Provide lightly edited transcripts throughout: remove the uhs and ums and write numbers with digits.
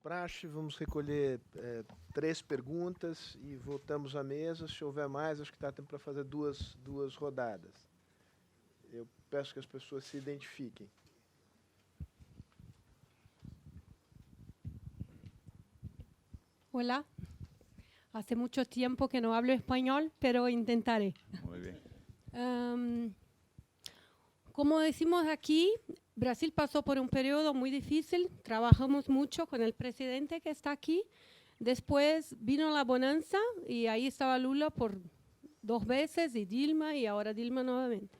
praxe, vamos recolher 3 perguntas e voltamos à mesa. Se houver mais, acho que dá tempo para fazer duas rodadas. Eu peço que as pessoas se identifiquem. Hola, hace mucho tiempo que no hablo español, pero intentaré. Muy bien. Como decimos aquí, Brasil pasó por un periodo muy difícil, trabajamos mucho con el presidente que está aquí, después vino la bonanza y ahí estaba Lula por 2 veces y Dilma y ahora Dilma nuevamente.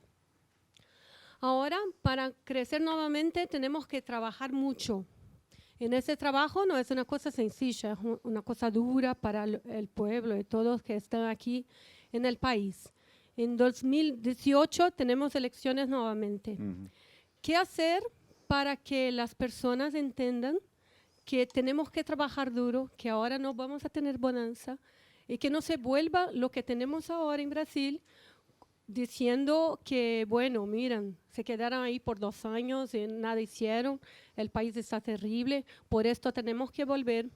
Ahora, para crecer nuevamente tenemos que trabajar mucho. En ese trabajo no es una cosa sencilla, es una cosa dura para el pueblo y todos que están aquí en el país. En 2018 tenemos elecciones nuevamente. ¿Qué hacer para que las personas entiendan que tenemos que trabajar duro, que ahora no vamos a tener bonanza y que no se vuelva lo que tenemos ahora en Brasil, diciendo que, bueno, miren, se quedaron ahí por 2 años y nada hicieron, el país está terrible, por esto tenemos que volver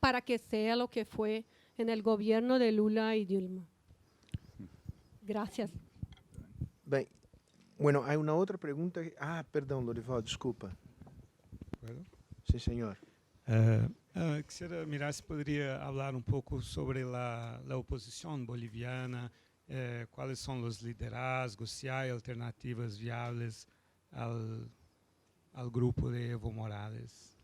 para que sea lo que fue en el gobierno de Lula y Dilma? Gracias. Bem, bueno, hay una otra pregunta. Perdão, Lorival, desculpa. ¿Puedo? Sí, señor. Quisiera mirar si podría hablar un poco sobre la oposición boliviana, cuáles son los liderazgos, si hay alternativas viables al grupo de Evo Morales.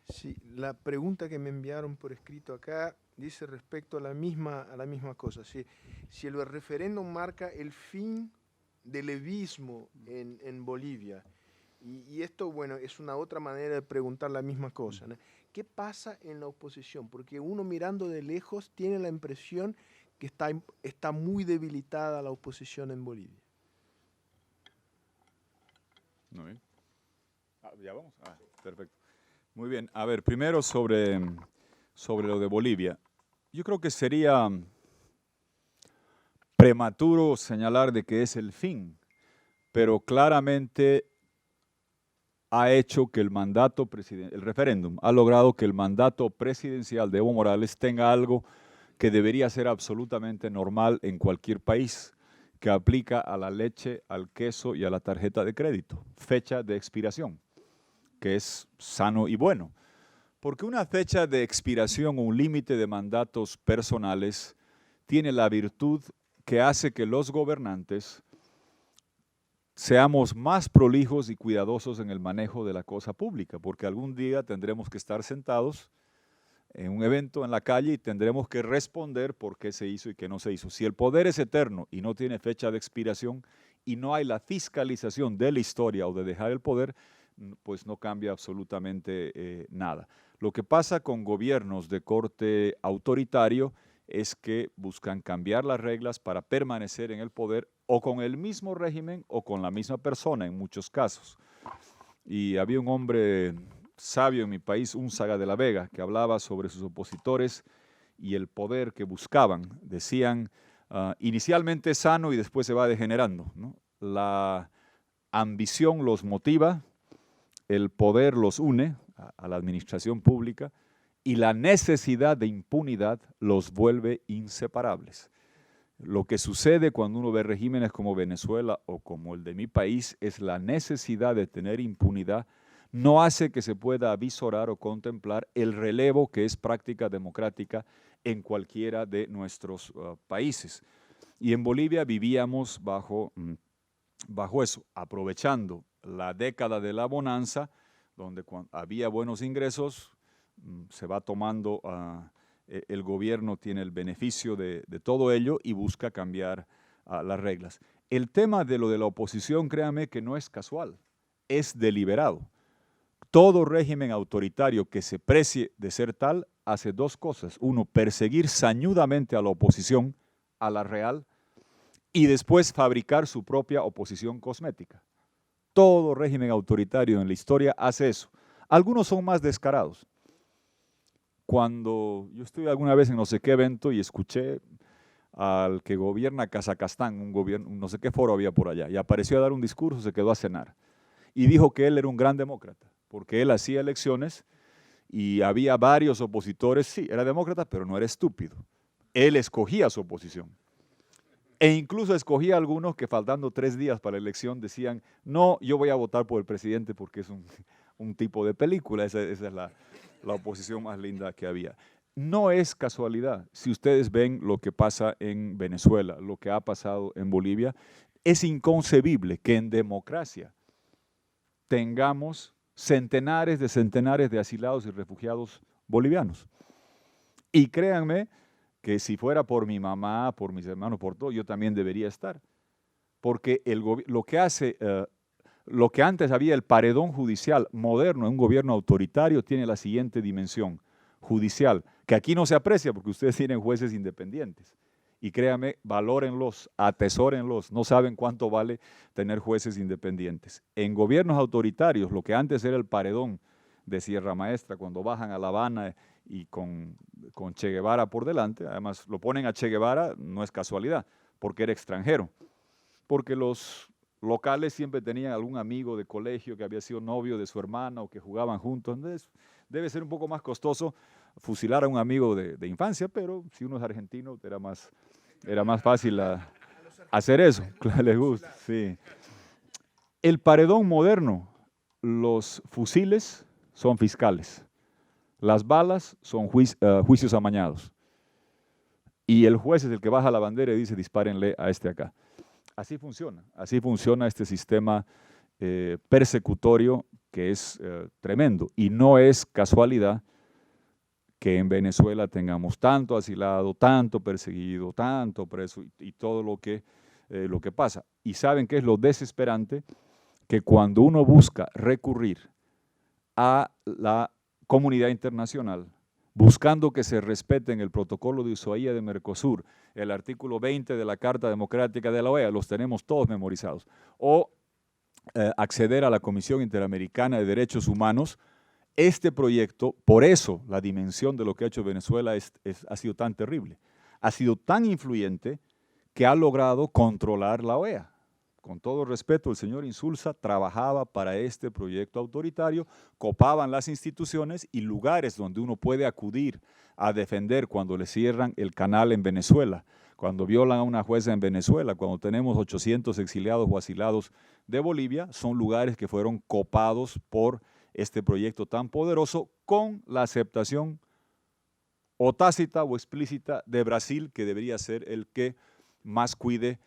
Sí, la pregunta que me enviaron por escrito acá dice respecto a la misma cosa. Si el referéndum marca el fin del evismo en Bolivia. Y esto, bueno, es una otra manera de preguntar la misma cosa, ¿no? ¿Qué pasa en la oposición? Porque uno mirando de lejos tiene la impresión que está muy debilitada la oposición en Bolivia. Muy bien. ¿Ya vamos? Perfecto. Muy bien. A ver, primero sobre lo de Bolivia. Yo creo que sería prematuro señalar de que es el fin, pero claramente ha hecho que el referéndum ha logrado que el mandato presidencial de Evo Morales tenga algo que debería ser absolutamente normal en cualquier país, que aplica a la leche, al queso y a la tarjeta de crédito, fecha de expiración, que es sano y bueno. Porque una fecha de expiración o un límite de mandatos personales tiene la virtud que hace que los gobernantes seamos más prolijos y cuidadosos en el manejo de la cosa pública, porque algún día tendremos que estar sentados en un evento en la calle y tendremos que responder por qué se hizo y qué no se hizo. Si el poder es eterno y no tiene fecha de expiración y no hay la fiscalización de la historia o de dejar el poder, pues no cambia absolutamente nada. Lo que pasa con gobiernos de corte autoritario es que buscan cambiar las reglas para permanecer en el poder o con el mismo régimen o con la misma persona en muchos casos. Y había un hombre sabio en mi país, Unzaga de la Vega, que hablaba sobre sus opositores y el poder que buscaban. Decían, inicialmente es sano y después se va degenerando, ¿no? La ambición los motiva, el poder los une a la administración pública y la necesidad de impunidad los vuelve inseparables. Lo que sucede cuando uno ve regímenes como Venezuela o como el de mi país es la necesidad de tener impunidad no hace que se pueda avisorar o contemplar el relevo que es práctica democrática en cualquiera de nuestros países. Y en Bolivia vivíamos bajo eso, aprovechando la década de la bonanza, donde había buenos ingresos, se va tomando, el gobierno tiene el beneficio de todo ello y busca cambiar las reglas. El tema de lo de la oposición, créame que no es casual, es deliberado. Todo régimen autoritario que se precie de ser tal hace 2 cosas. Uno, perseguir sañudamente a la oposición, a la real, y después fabricar su propia oposición cosmética. Todo régimen autoritario en la historia hace eso. Algunos son más descarados. Cuando yo estuve alguna vez en no sé qué evento y escuché al que gobierna Kazajstán, no sé qué foro había por allá, y apareció a dar un discurso, se quedó a cenar. Y dijo que él era un gran demócrata, porque él hacía elecciones y había varios opositores. Sí, era demócrata, pero no era estúpido. Él escogía su oposición. E incluso escogía algunos que faltando 3 días para la elección decían, no, yo voy a votar por el presidente porque es un tipo de película. Esa es la oposición más linda que había. No es casualidad. Si ustedes ven lo que pasa en Venezuela, lo que ha pasado en Bolivia, es inconcebible que en democracia tengamos centenares de asilados y refugiados bolivianos. Y créanme que si fuera por mi mamá, por mis hermanos, por todo, yo también debería estar. Porque lo que antes había el paredón judicial moderno en un gobierno autoritario tiene la siguiente dimensión judicial, que aquí no se aprecia porque ustedes tienen jueces independientes. Y créanme, valórenlos, atesórenlos, no saben cuánto vale tener jueces independientes. En gobiernos autoritarios, lo que antes era el paredón de Sierra Maestra, cuando bajan a La Habana y con Che Guevara por delante, además lo ponen a Che Guevara, no es casualidad, porque era extranjero, porque los locales siempre tenían algún amigo de colegio que había sido novio de su hermana o que jugaban juntos. Entonces, debe ser un poco más costoso fusilar a un amigo de infancia, pero si uno es argentino era más fácil hacer eso. Les gusta, sí. El paredón moderno, los fusiles son fiscales, las balas son juicios amañados. Y el juez es el que baja la bandera y dice, dispárenle a este acá. Así funciona este sistema persecutorio que es tremendo. Y no es casualidad que en Venezuela tengamos tanto asilado, tanto perseguido, tanto preso y todo lo que pasa. Y ¿saben qué es lo desesperante? Que cuando uno busca recurrir a la comunidad internacional, buscando que se respeten el protocolo de Ushuaia de Mercosur, el artículo 20 de la Carta Democrática de la OEA, los tenemos todos memorizados, o acceder a la Comisión Interamericana de Derechos Humanos, este proyecto, por eso la dimensión de lo que ha hecho Venezuela ha sido tan terrible, ha sido tan influyente que ha logrado controlar la OEA. Con todo respeto, el señor Insulza trabajaba para este proyecto autoritario, copaban las instituciones y lugares donde uno puede acudir a defender cuando le cierran el canal en Venezuela, cuando violan a una jueza en Venezuela, cuando tenemos 800 exiliados o asilados de Bolivia, son lugares que fueron copados por este proyecto tan poderoso con la aceptación o tácita o explícita de Brasil, que debería ser el que más cuide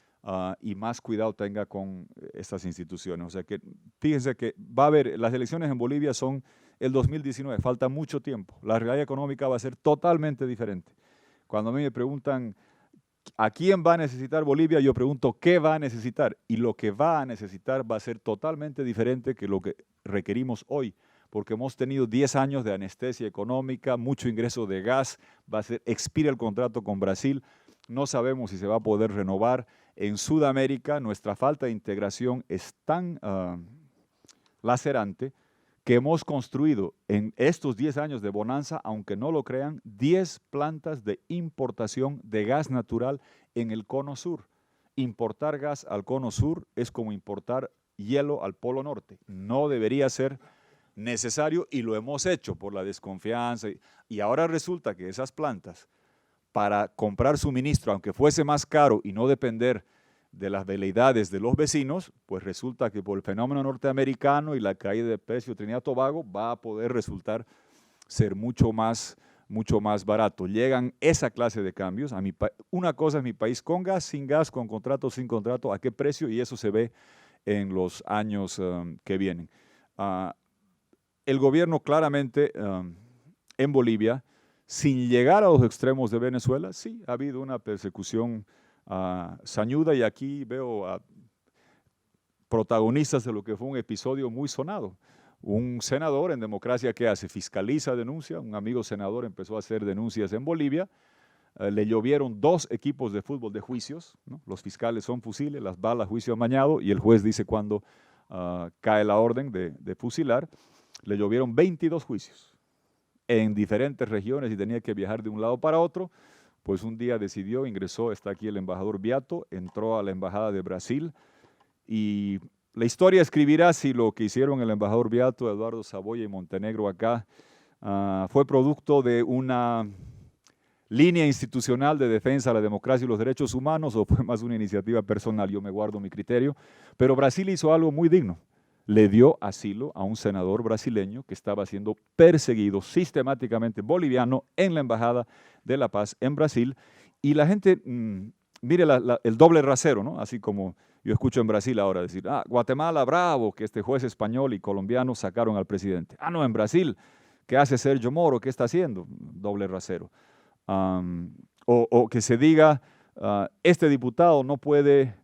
y más cuidado tenga con estas instituciones. O sea que fíjense que va a haber, las elecciones en Bolivia son el 2019, falta mucho tiempo. La realidad económica va a ser totalmente diferente. Cuando a mí me preguntan ¿a quién va a necesitar Bolivia? Yo pregunto ¿qué va a necesitar? Y lo que va a necesitar va a ser totalmente diferente que lo que requerimos hoy, porque hemos tenido 10 años de anestesia económica, mucho ingreso de gas, expira el contrato con Brasil, no sabemos si se va a poder renovar. En Sudamérica nuestra falta de integración es tan lacerante que hemos construido en estos 10 años de bonanza, aunque no lo crean, 10 plantas de importación de gas natural en el cono sur. Importar gas al cono sur es como importar hielo al polo norte. No debería ser necesario y lo hemos hecho por la desconfianza. Y ahora resulta que esas plantas, para comprar suministro, aunque fuese más caro y no depender de las veleidades de los vecinos, pues resulta que por el fenómeno norteamericano y la caída de precio de Trinidad y Tobago va a poder resultar ser mucho más barato. Llegan esa clase de cambios. Una cosa es mi país con gas, sin gas, con contrato, sin contrato, a qué precio, y eso se ve en los años que vienen. El gobierno claramente en Bolivia, sin llegar a los extremos de Venezuela, sí, ha habido una persecución sañuda, y aquí veo a protagonistas de lo que fue un episodio muy sonado. Un senador en democracia, ¿qué hace? Fiscaliza, denuncia. Un amigo senador empezó a hacer denuncias en Bolivia. Le llovieron 2 equipos de fútbol de juicios, ¿no? Los fiscales son fusiles, las balas, juicio amañado, y el juez dice cuando cae la orden de fusilar. Le llovieron 22 juicios en diferentes regiones y tenía que viajar de un lado para otro. Pues un día decidió, ingresó, está aquí el embajador Beato, entró a la embajada de Brasil, y la historia escribirá si lo que hicieron el embajador Beato, Eduardo Saboya y Montenegro acá fue producto de una línea institucional de defensa de la democracia y los derechos humanos o fue más una iniciativa personal? Yo me guardo mi criterio, pero Brasil hizo algo muy digno. Le dio asilo a un senador brasileño que estaba siendo perseguido sistemáticamente boliviano en la Embajada de la Paz en Brasil. Y la gente, mire el doble rasero, ¿no? Así como yo escucho en Brasil ahora decir, Guatemala, bravo, que este juez español y colombiano sacaron al presidente. No, en Brasil, ¿qué hace Sergio Moro? ¿Qué está haciendo? Doble rasero. O que se diga, este diputado no puede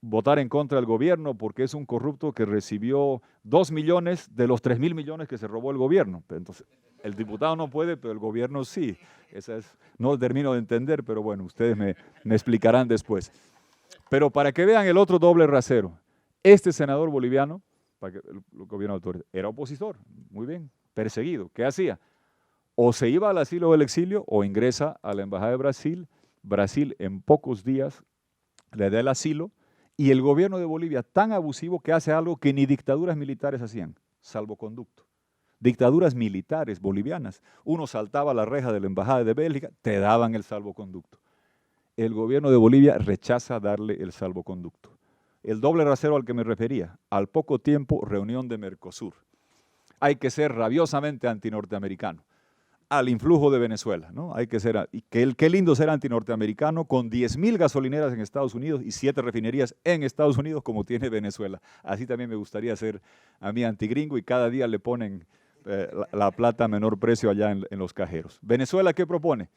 votar en contra del gobierno porque es un corrupto que recibió 2 millones de los 3.000 millones que se robó el gobierno. Entonces, el diputado no puede, pero el gobierno sí. No termino de entender, pero bueno, ustedes me explicarán después. Pero para que vean el otro doble rasero, este senador boliviano, para que el gobierno autor, era opositor, muy bien, perseguido. ¿Qué hacía? O se iba al asilo o al exilio o ingresa a la Embajada de Brasil. Brasil en pocos días le da el asilo y el gobierno de Bolivia tan abusivo que hace algo que ni dictaduras militares hacían, salvoconducto. Dictaduras militares bolivianas. Uno saltaba la reja de la Embajada de Bélgica, te daban el salvoconducto. El gobierno de Bolivia rechaza darle el salvoconducto. El doble rasero al que me refería, al poco tiempo, reunión de Mercosur. Hay que ser rabiosamente antinorteamericano. Al influjo de Venezuela, ¿no? Hay que ser, y qué lindo ser antinorteamericano con 10.000 gasolineras en Estados Unidos y 7 refinerías en Estados Unidos como tiene Venezuela. Así también me gustaría ser a mí antigringo y cada día le ponen la plata a menor precio allá en los cajeros. ¿Venezuela qué propone?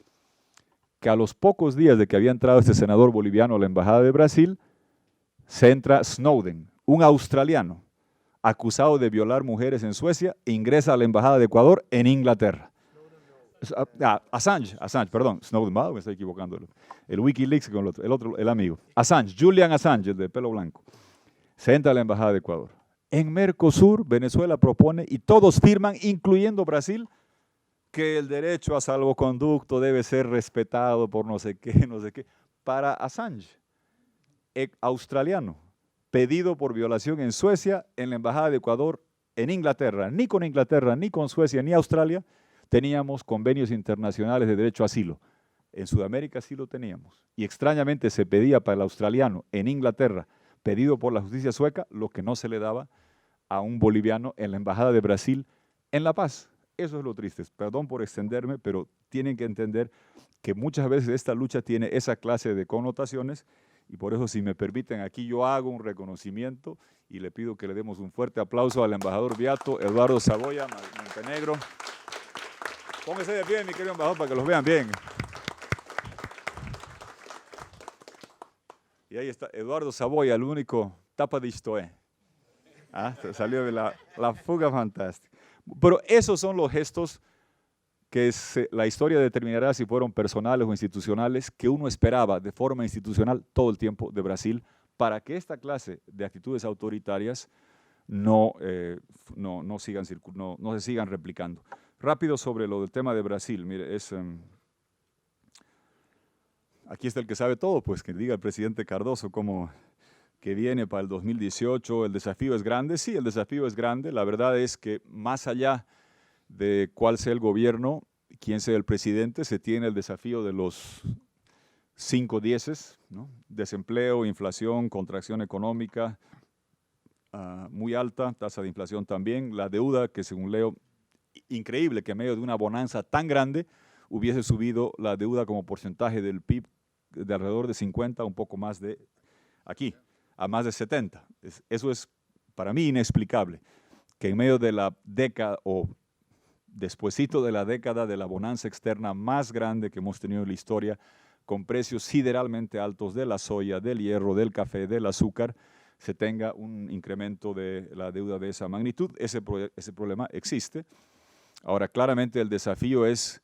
Que a los pocos días de que había entrado este senador boliviano a la Embajada de Brasil, se entra Snowden, un australiano, acusado de violar mujeres en Suecia, ingresa a la Embajada de Ecuador en Inglaterra. Assange, perdón, Snowden, me estoy equivocando. El Wikileaks con el amigo. Assange, Julian Assange, el de pelo blanco. Se entra a la Embajada de Ecuador. En Mercosur, Venezuela propone, y todos firman, incluyendo Brasil, que el derecho a salvoconducto debe ser respetado por no sé qué, para Assange, australiano, pedido por violación en Suecia, en la Embajada de Ecuador, en Inglaterra. Ni con Inglaterra, ni con Suecia, ni Australia teníamos convenios internacionales de derecho a asilo. En Sudamérica sí lo teníamos. Y extrañamente se pedía para el australiano en Inglaterra, pedido por la justicia sueca, lo que no se le daba a un boliviano en la Embajada de Brasil en La Paz. Eso es lo triste. Perdón por extenderme, pero tienen que entender que muchas veces esta lucha tiene esa clase de connotaciones y por eso, si me permiten, aquí yo hago un reconocimiento y le pido que le demos un fuerte aplauso al embajador Beato Eduardo Saboya Montenegro. Póngase de pie, mi querido embajador, para que los vean bien. Y ahí está Eduardo Saboya, el único tapa de Istoé. Salió de la fuga fantástica. Pero esos son los gestos que la historia determinará si fueron personales o institucionales, que uno esperaba de forma institucional todo el tiempo de Brasil para que esta clase de actitudes autoritarias no se sigan replicando. Rápido sobre lo del tema de Brasil. Mire, aquí está el que sabe todo, pues que diga el presidente Cardoso cómo que viene para el 2018. El desafío es grande. Sí, el desafío es grande. La verdad es que más allá de cuál sea el gobierno, quién sea el presidente, se tiene el desafío de los 5 dieces, ¿no? Desempleo, inflación, contracción económica muy alta, tasa de inflación también, la deuda que según leo, increíble que en medio de una bonanza tan grande hubiese subido la deuda como porcentaje del PIB de alrededor de 50, un poco más de aquí, a más de 70. Eso es para mí inexplicable, que en medio de la década o despuesito de la década de la bonanza externa más grande que hemos tenido en la historia, con precios sideralmente altos de la soya, del hierro, del café, del azúcar, se tenga un incremento de la deuda de esa magnitud. Ese problema existe. Ahora, claramente el desafío es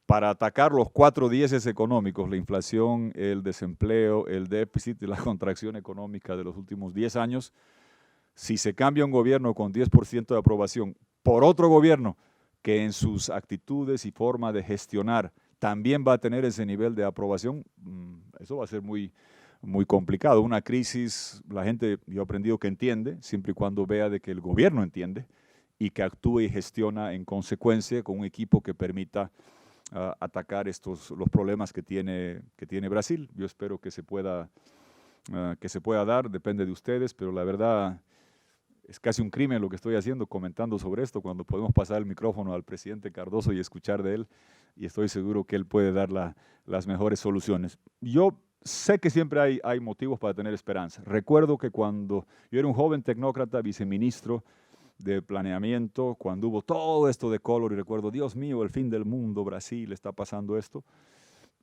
para atacar los 4 dieces económicos, la inflación, el desempleo, el déficit y la contracción económica de los últimos 10 años, si se cambia un gobierno con 10% de aprobación por otro gobierno que en sus actitudes y forma de gestionar también va a tener ese nivel de aprobación, eso va a ser muy, muy complicado. Una crisis, la gente, yo he aprendido que entiende, siempre y cuando vea de que el gobierno entiende, y que actúe y gestiona en consecuencia con un equipo que permita atacar los problemas que tiene Brasil. Yo espero que se pueda dar, depende de ustedes, pero la verdad es casi un crimen lo que estoy haciendo comentando sobre esto cuando podemos pasar el micrófono al presidente Cardoso y escuchar de él, y estoy seguro que él puede dar las mejores soluciones. Yo sé que siempre hay motivos para tener esperanza. Recuerdo que cuando yo era un joven tecnócrata, viceministro de planeamiento, cuando hubo todo esto de Collor, y recuerdo, Dios mío, el fin del mundo, Brasil, está pasando esto,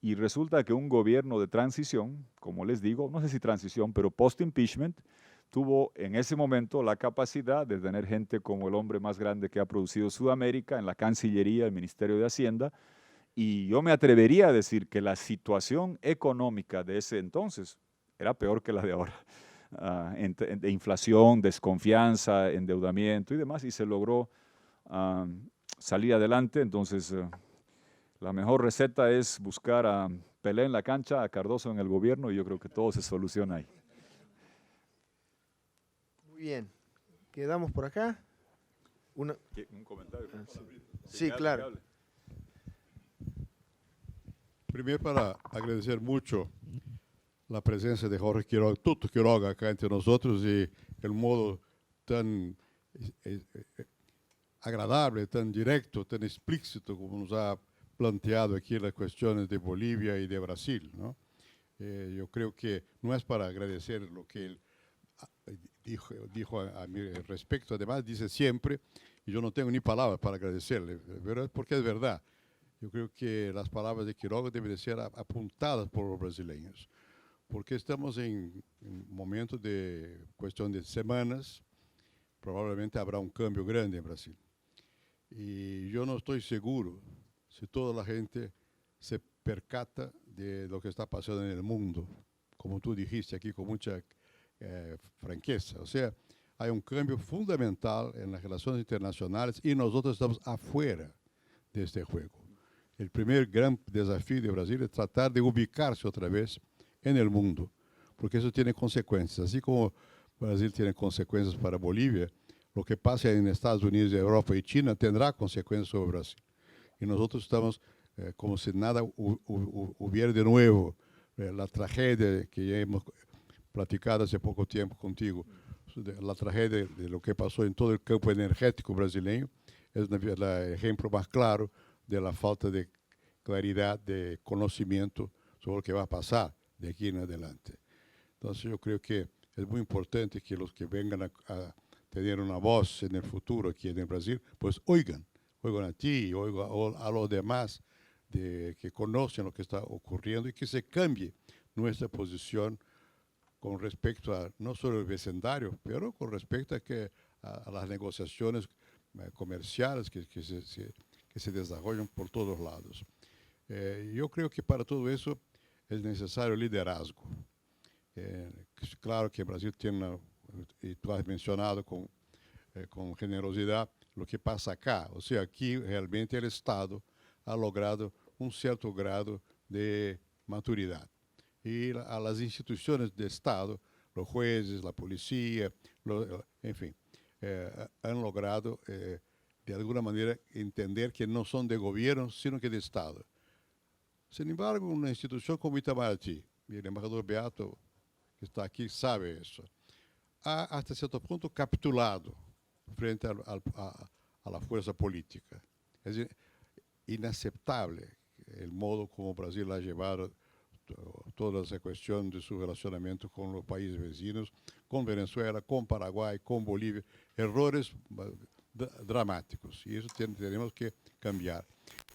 y resulta que un gobierno de transición, como les digo, no sé si transición, pero post-impeachment, tuvo en ese momento la capacidad de tener gente como el hombre más grande que ha producido Sudamérica en la Cancillería, el Ministerio de Hacienda, y yo me atrevería a decir que la situación económica de ese entonces era peor que la de ahora, de inflación, desconfianza, endeudamiento y demás, y se logró salir adelante. Entonces, la mejor receta es buscar a Pelé en la cancha, a Cardoso en el gobierno, y yo creo que todo se soluciona ahí. Muy bien. ¿Quedamos por acá? Un comentario. Sí, claro. Primeiro, para agradecer muito a presença de Jorge Quiroga, Tuto Quiroga, acá entre nós e o modo tão agradável, tão direto, tão explícito como nos ha planteado aqui as questões de Bolívia e de Brasil, ¿no? Eu creio que não é para agradecer o que ele dijo a mi respecto, además dice siempre, y yo no tengo ni palabras para agradecerle, porque es verdad. Yo creo que las palabras de Quiroga deben ser apuntadas por los brasileños, porque estamos en un momento de cuestión de semanas, probablemente habrá un cambio grande en Brasil. Y yo no estoy seguro si toda la gente se percata de lo que está pasando en el mundo, como tú dijiste aquí con mucha franqueza. O sea, hay un cambio fundamental en las relaciones internacionales y nosotros estamos afuera de este juego. El primer gran desafío de Brasil es tratar de ubicarse otra vez en el mundo, porque eso tiene consecuencias. Así como Brasil tiene consecuencias para Bolivia, lo que pasa en Estados Unidos, Europa y China tendrá consecuencias sobre Brasil. Y nosotros estamos como si nada hubiera de nuevo. La tragedia que ya hemos platicado hace poco tiempo contigo, la tragedia de lo que pasó en todo el campo energético brasileño, es el ejemplo más claro de la falta de claridad, de conocimiento sobre lo que va a pasar de aquí en adelante. Entonces yo creo que es muy importante que los que vengan a tener una voz en el futuro aquí en el Brasil, pues oigan a ti, oigan a los demás que conocen lo que está ocurriendo y que se cambie nuestra posición con respecto a no solo el vecindario, pero con respecto a las negociaciones comerciales que se desarrollan por todos lados. Yo creo que para todo eso es necesario liderazgo. Claro que Brasil tiene, y tú has mencionado con generosidad lo que pasa acá. O sea, aquí realmente el Estado ha logrado un cierto grado de maturidad. Y a las instituciones de Estado, los jueces, la policía, en fin, han logrado de alguna manera entender que no son de gobierno, sino que de Estado. Sin embargo, una institución como Itamaraty, y el embajador Beato, que está aquí, sabe eso, ha hasta cierto punto capitulado frente a la fuerza política. Es inaceptable el modo como Brasil ha llevado toda esa cuestión de su relacionamiento con los países vecinos, con Venezuela, con Paraguay, con Bolivia, errores dramáticos, y eso tenemos que cambiar.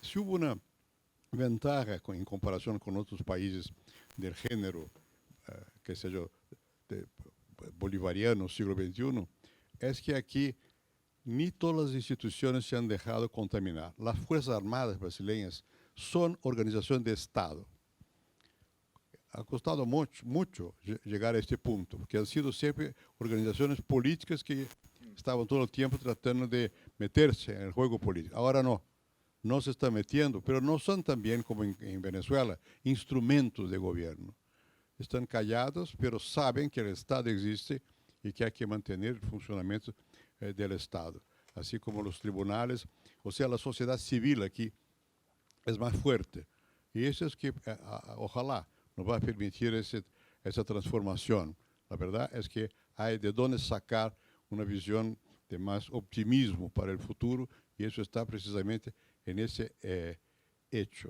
Si hubo una ventaja en comparación con otros países del género, que sé yo, bolivariano, siglo XXI, es que aquí ni todas las instituciones se han dejado contaminar. Las Fuerzas Armadas brasileñas son organizaciones de Estado. Ha costado mucho llegar a este punto, porque han sido siempre organizaciones políticas que estaban todo el tiempo tratando de meterse en el juego político. Ahora no se están metiendo, pero no son también, como en Venezuela, instrumentos de gobierno. Están callados, pero saben que el Estado existe y que hay que mantener el funcionamiento del Estado. así como los tribunales. O sea, la sociedad civil aquí es más fuerte. Y eso es que ojalá nos va a permitir esa transformación. La verdad es que hay de dónde sacar una visión de más optimismo para el futuro, y eso está precisamente en ese hecho.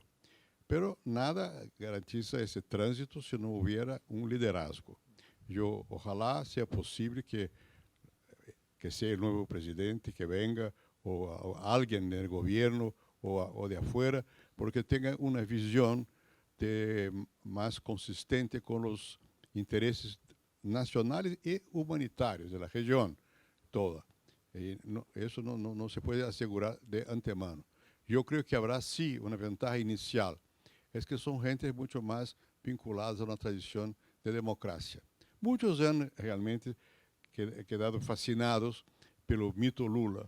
Pero nada garantiza ese tránsito si no hubiera un liderazgo. Yo ojalá sea posible que sea el nuevo presidente que venga, o alguien del gobierno o de afuera, porque tenga una visión más consistente con los intereses nacionales y humanitarios de la región toda. Y eso no se puede asegurar de antemano. Yo creo que habrá sí una ventaja inicial, es que son gente mucho más vinculadas a una tradición de democracia. Muchos han realmente quedado fascinados pelo mito Lula.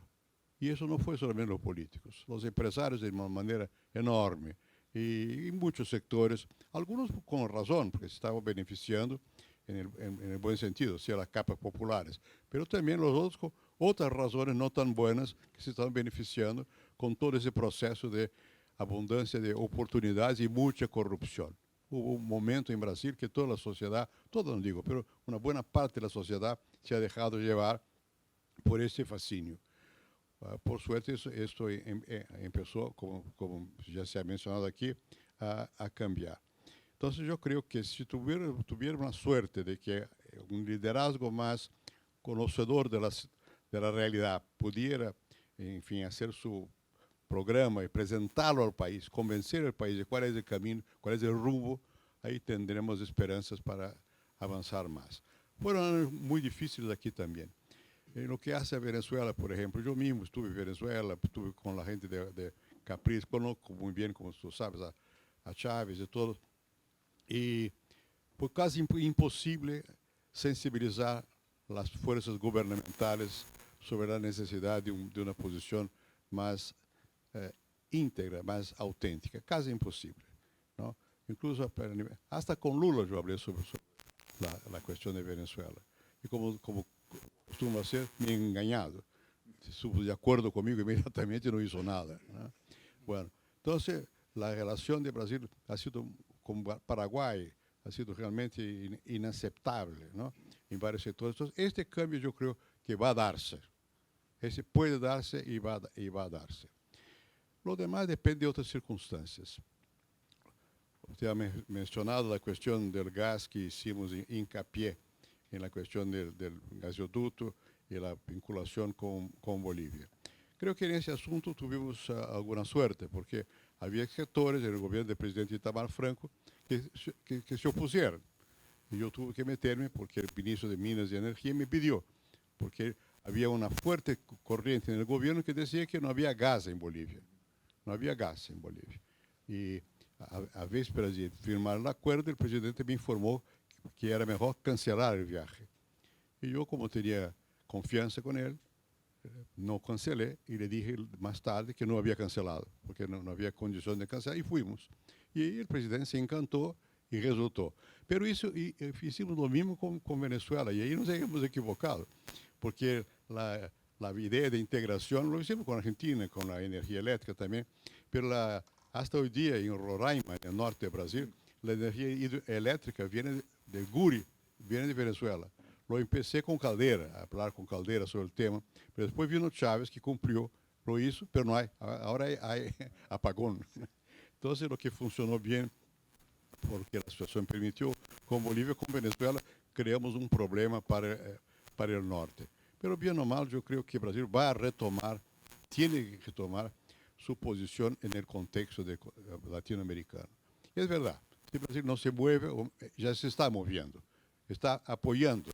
Y eso no fue solamente los políticos, los empresarios de una manera enorme. Y muchos sectores, algunos con razón, porque se estaban beneficiando en el buen sentido, o sea, las capas populares. Pero también los otros con otras razones no tan buenas que se estaban beneficiando con todo ese proceso de abundancia de oportunidades y mucha corrupción. Hubo un momento en Brasil que toda la sociedad, todo no digo, pero una buena parte de la sociedad se ha dejado llevar por ese fascinio. Por suerte, esto empezó, como ya se ha mencionado aquí, a cambiar. Entonces, yo creo que si tuviera una suerte de que un liderazgo más conocedor de la realidad pudiera, en fin, hacer su programa y presentarlo al país, convencer al país de cuál es el camino, cuál es el rumbo, ahí tendremos esperanzas para avanzar más. Fueron años muy difíciles aquí también. En lo que hace a Venezuela, por ejemplo, yo mismo estuve en Venezuela, estuve con la gente de Capriz, conozco muy bien, como tú sabes, a Chávez y todo, y fue casi imposible sensibilizar las fuerzas gubernamentales sobre la necesidad de una posición más íntegra, más auténtica, casi imposible, ¿no? Incluso hasta con Lula yo hablé sobre la cuestión de Venezuela. Y como costuma ser, me he engañado. Estuvo de acuerdo conmigo inmediatamente, no hizo nada, ¿no? Bueno, entonces la relación de Brasil ha sido con Paraguay, ha sido realmente inaceptable, ¿no? En varios sectores. Entonces, este cambio yo creo que va a darse. Ese puede darse y va a darse. Lo demás depende de otras circunstancias. Usted ha mencionado la cuestión del gas, que hicimos hincapié en la cuestión del gasoducto y la vinculación con Bolivia. Creo que en ese asunto tuvimos alguna suerte, porque había sectores en el gobierno del presidente Itamar Franco que se opusieron. Y yo tuve que meterme porque el ministro de Minas y Energía me pidió, porque había una fuerte corriente en el gobierno que decía que no había gas en Bolivia. No había gas en Bolivia. Y a vísperas de firmar el acuerdo, el presidente me informó que era mejor cancelar el viaje. Y yo, como tenía confianza con él, no cancelé y le dije más tarde que no había cancelado, porque no había condición de cancelar, y fuimos. Y el presidente se encantó y resultó. Pero hicimos lo mismo con Venezuela, y ahí nos hemos equivocado, porque la idea de integración lo hicimos con Argentina, con la energía eléctrica también, pero hasta hoy día en Roraima, en el norte de Brasil, la energía eléctrica viene de Guri, viene de Venezuela. Lo empecé con Caldeira, a hablar con Caldeira sobre el tema, pero después vino Chávez, que cumplió, lo hizo, pero no hay, ahora hay apagón. Entonces, lo que funcionó bien, porque la situación permitió, con Bolivia, con Venezuela, creamos un problema para el norte. Pero bien o mal, yo creo que Brasil va a retomar, tiene que retomar su posición en el contexto latinoamericano. Y es verdad, si Brasil no se mueve, ya se está moviendo, está apoyando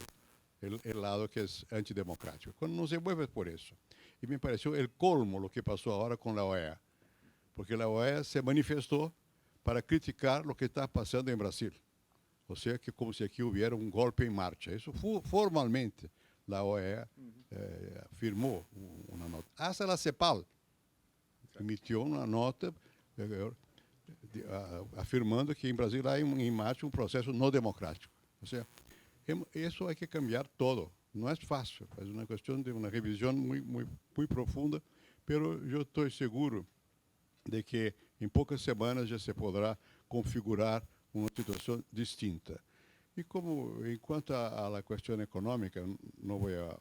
el lado que es antidemocrático. Cuando no se mueve es por eso. Y me pareció el colmo lo que pasó ahora con la OEA, porque la OEA se manifestó para criticar lo que está pasando en Brasil. O sea, que como si aquí hubiera un golpe en marcha. Eso formalmente la OEA firmó una nota. Hasta la CEPAL emitió una nota afirmando que en Brasil hay en marcha un proceso no democrático. O sea, eso hay que cambiar todo. no es fácil, es una cuestión de una revisión muy profunda, pero yo estoy seguro de que en pocas semanas ya se podrá configurar una situación distinta. Y como en cuanto a la cuestión económica, no voy a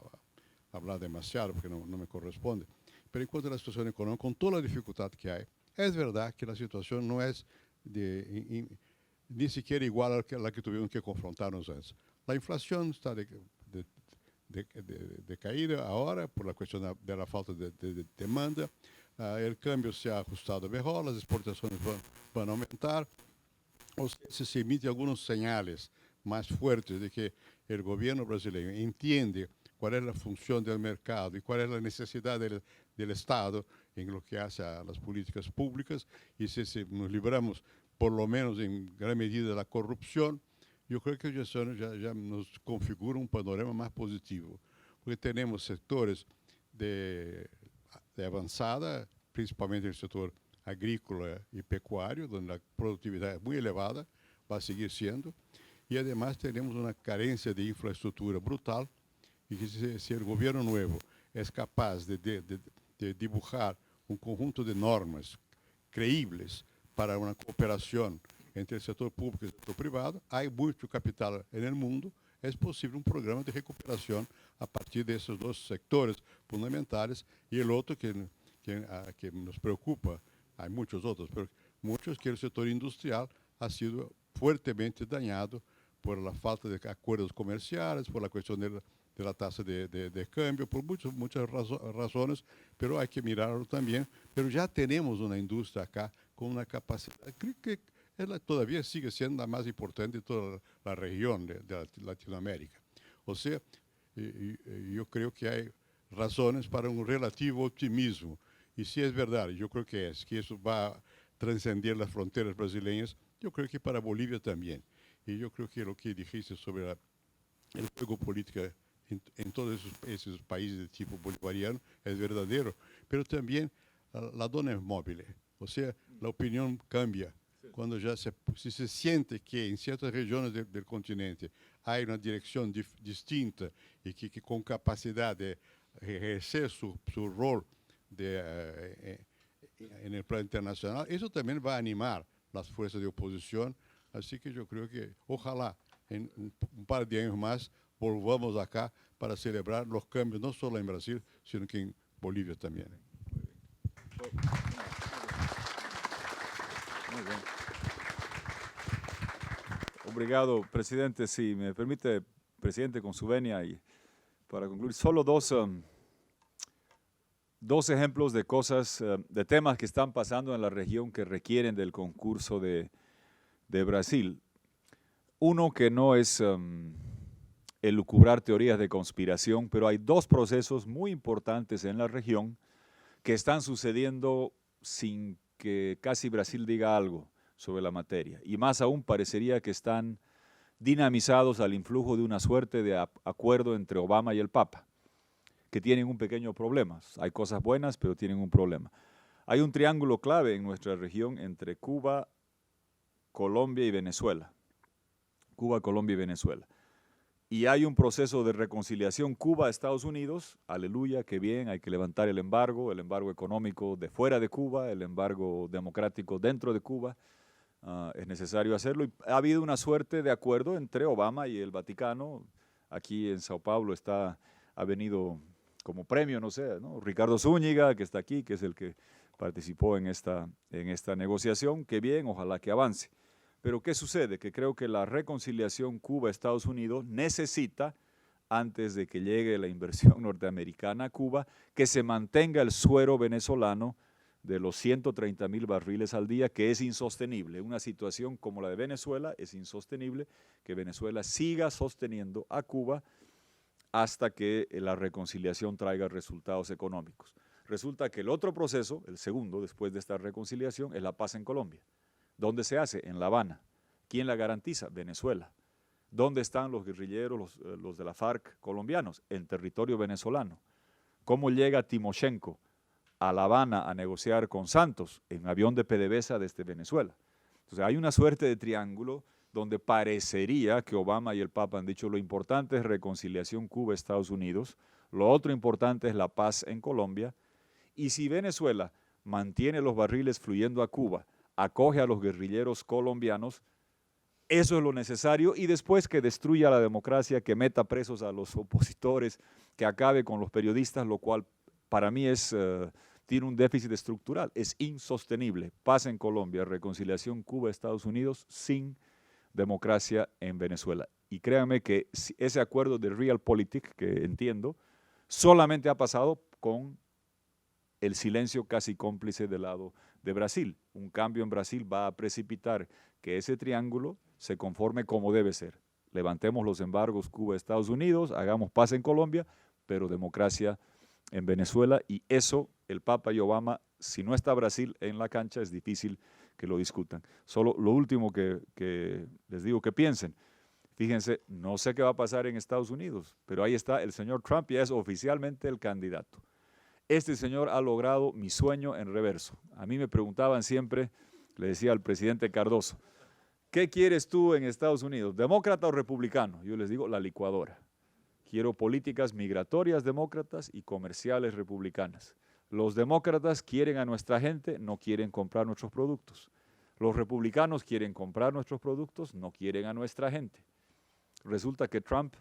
hablar demasiado porque no me corresponde, pero en cuanto a la situación económica, con toda la dificultad que hay, es verdad que la situación no es ni siquiera igual a la que tuvimos que confrontarnos antes. La inflación está de caída ahora por la cuestión de la falta de demanda. El cambio se ha ajustado mejor, las exportaciones van a aumentar. O sea, se emiten algunos señales más fuertes de que el gobierno brasileño entiende cuál es la función del mercado y cuál es la necesidad del Estado en lo que hace a las políticas públicas. Y si nos libramos, por lo menos en gran medida, de la corrupción, yo creo que ya nos configura un panorama más positivo, porque tenemos sectores de avanzada, principalmente el sector agrícola y pecuario, donde la productividad es muy elevada, va a seguir siendo, y además tenemos una carencia de infraestructura brutal, y que si el gobierno nuevo es capaz de dibujar un conjunto de normas creíbles para una cooperación entre el sector público y el sector privado, hay mucho capital en el mundo, es posible un programa de recuperación a partir de esos dos sectores fundamentales. Y el otro que nos preocupa, hay muchos otros, pero muchos, que el sector industrial ha sido fuertemente dañado por la falta de acuerdos comerciales, por la cuestión de la tasa de cambio, por muchas razones, pero hay que mirarlo también. Pero ya tenemos una industria acá con una capacidad, creo que todavía sigue siendo la más importante de toda la región de Latinoamérica. O sea, yo creo que hay razones para un relativo optimismo. Y si es verdad, yo creo que eso va a trascender las fronteras brasileñas, yo creo que para Bolivia también. Y yo creo que lo que dijiste sobre el juego político en todos esos países de tipo bolivariano es verdadero, pero también la dona es móvil, o sea, la opinión cambia. Cuando ya si se siente que en ciertas regiones del continente hay una dirección distinta y que con capacidad de ejercer su rol en el plano internacional, eso también va a animar las fuerzas de oposición. Así que yo creo que ojalá en un par de años más volvamos acá para celebrar los cambios, no solo en Brasil, sino que en Bolivia también. Muy bien. Obrigado, presidente. Si me permite, presidente, con su venia, y para concluir, solo dos ejemplos de cosas, de temas que están pasando en la región que requieren del concurso de Brasil. Uno que no es elucubrar teorías de conspiración, pero hay dos procesos muy importantes en la región que están sucediendo sin que casi Brasil diga algo sobre la materia. Y más aún parecería que están dinamizados al influjo de una suerte de acuerdo entre Obama y el Papa, que tienen un pequeño problema. Hay cosas buenas, pero tienen un problema. Hay un triángulo clave en nuestra región entre Cuba, Colombia y Venezuela. Cuba, Colombia y Venezuela. Y hay un proceso de reconciliación Cuba-Estados Unidos, aleluya, qué bien, hay que levantar el embargo económico de fuera de Cuba, el embargo democrático dentro de Cuba, es necesario hacerlo. Y ha habido una suerte de acuerdo entre Obama y el Vaticano. Aquí en Sao Paulo ha venido como premio, no sé, ¿no? Ricardo Zúñiga, que está aquí, que es el que participó en esta negociación, qué bien, ojalá que avance. Pero ¿qué sucede? Que creo que la reconciliación Cuba-Estados Unidos necesita, antes de que llegue la inversión norteamericana a Cuba, que se mantenga el suero venezolano de los 130,000 barriles al día, que es insostenible. Una situación como la de Venezuela es insostenible, que Venezuela siga sosteniendo a Cuba hasta que la reconciliación traiga resultados económicos. Resulta que el otro proceso, el segundo, después de esta reconciliación, es la paz en Colombia. ¿Dónde se hace? En La Habana. ¿Quién la garantiza? Venezuela. ¿Dónde están los guerrilleros, los de la FARC colombianos? En territorio venezolano. ¿Cómo llega Timoshenko a La Habana a negociar con Santos? En avión de PDVSA desde Venezuela. Entonces hay una suerte de triángulo donde parecería que Obama y el Papa han dicho lo importante es reconciliación Cuba-Estados Unidos, lo otro importante es la paz en Colombia, y si Venezuela mantiene los barriles fluyendo a Cuba, acoge a los guerrilleros colombianos, eso es lo necesario, y después que destruya la democracia, que meta presos a los opositores, que acabe con los periodistas, lo cual para mí tiene un déficit estructural, es insostenible. Paz en Colombia, reconciliación Cuba-Estados Unidos sin democracia en Venezuela. Y créanme que ese acuerdo de Realpolitik, que entiendo, solamente ha pasado con el silencio casi cómplice del lado de Brasil. Un cambio en Brasil va a precipitar que ese triángulo se conforme como debe ser. Levantemos los embargos Cuba-Estados Unidos, hagamos paz en Colombia, pero democracia en Venezuela, y eso el Papa y Obama, si no está Brasil en la cancha, es difícil que lo discutan. Solo lo último que les digo que piensen. Fíjense, no sé qué va a pasar en Estados Unidos, pero ahí está el señor Trump, ya es oficialmente el candidato. Este señor ha logrado mi sueño en reverso. A mí me preguntaban siempre, le decía al presidente Cardoso, ¿qué quieres tú en Estados Unidos, demócrata o republicano? Yo les digo, la licuadora. Quiero políticas migratorias demócratas y comerciales republicanas. Los demócratas quieren a nuestra gente, no quieren comprar nuestros productos. Los republicanos quieren comprar nuestros productos, no quieren a nuestra gente. Resulta que Trump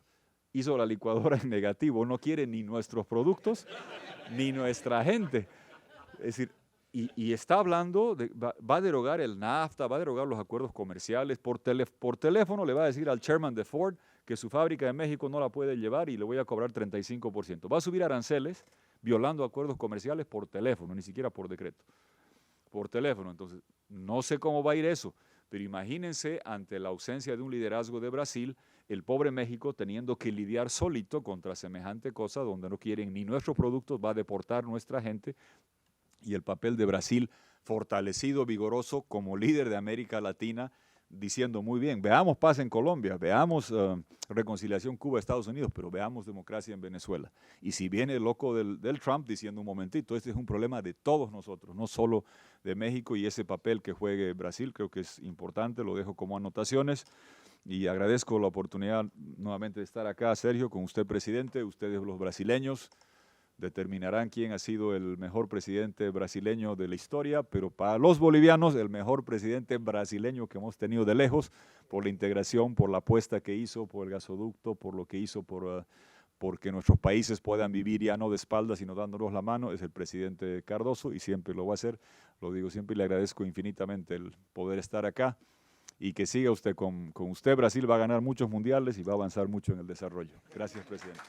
hizo la licuadora en negativo, no quiere ni nuestros productos ni nuestra gente. Es decir, y está hablando, va a derogar el NAFTA, va a derogar los acuerdos comerciales, por teléfono le va a decir al chairman de Ford que su fábrica de México no la puede llevar y le voy a cobrar 35%. Va a subir aranceles violando acuerdos comerciales por teléfono, ni siquiera por decreto, por teléfono. Entonces, no sé cómo va a ir eso, pero imagínense ante la ausencia de un liderazgo de Brasil, el pobre México teniendo que lidiar solito contra semejante cosa donde no quieren ni nuestros productos, va a deportar nuestra gente, y el papel de Brasil fortalecido, vigoroso como líder de América Latina, diciendo muy bien, veamos paz en Colombia, veamos reconciliación Cuba-Estados Unidos, pero veamos democracia en Venezuela. Y si viene el loco del Trump diciendo un momentito, este es un problema de todos nosotros, no solo de México, y ese papel que juegue Brasil creo que es importante, lo dejo como anotaciones. Y agradezco la oportunidad nuevamente de estar acá, Sergio, con usted, presidente. Ustedes, los brasileños, determinarán quién ha sido el mejor presidente brasileño de la historia, pero para los bolivianos, el mejor presidente brasileño que hemos tenido de lejos, por la integración, por la apuesta que hizo, por el gasoducto, por lo que hizo, porque nuestros países puedan vivir ya no de espaldas, sino dándonos la mano, es el presidente Cardoso, y siempre lo va a hacer. Lo digo siempre y le agradezco infinitamente el poder estar acá. Y que siga usted con usted. Brasil va a ganar muchos mundiales y va a avanzar mucho en el desarrollo. Gracias, presidente.